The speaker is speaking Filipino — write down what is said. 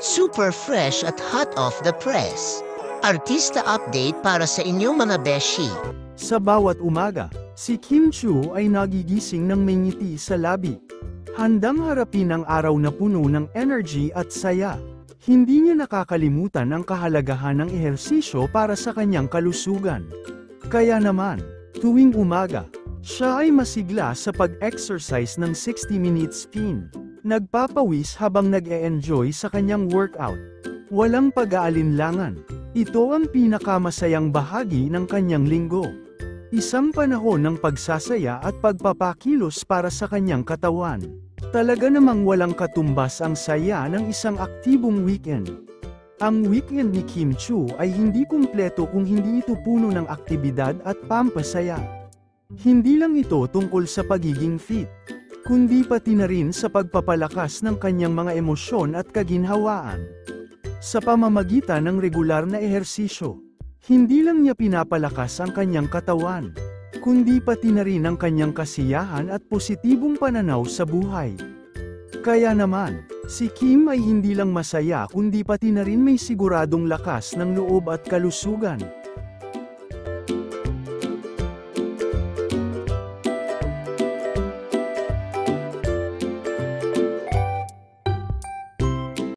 Super fresh at hot off the press. Artista update para sa inyong mga beshi. Sa bawat umaga, si Kim Chiu ay nagigising ng may ngiti sa labi. Handang harapin ang araw na puno ng energy at saya. Hindi niya nakakalimutan ang kahalagahan ng ehersisyo para sa kanyang kalusugan. Kaya naman, tuwing umaga, siya ay masigla sa pag-exercise ng 60-minute spin. Nagpapawis habang nag-e-enjoy sa kanyang workout. Walang pag-aalinlangan. Ito ang pinakamasayang bahagi ng kanyang linggo. Isang panahon ng pagsasaya at pagpapakilos para sa kanyang katawan. Talaga namang walang katumbas ang saya ng isang aktibong weekend. Ang weekend ni Kim Chiu ay hindi kumpleto kung hindi ito puno ng aktibidad at pampasaya. Hindi lang ito tungkol sa pagiging fit, kundi pati na rin sa pagpapalakas ng kanyang mga emosyon at kaginhawaan. Sa pamamagitan ng regular na ehersisyo, hindi lang niya pinapalakas ang kanyang katawan, kundi pati na rin ang kanyang kasiyahan at positibong pananaw sa buhay. Kaya naman, si Kim ay hindi lang masaya kundi pati na rin may siguradong lakas ng loob at kalusugan.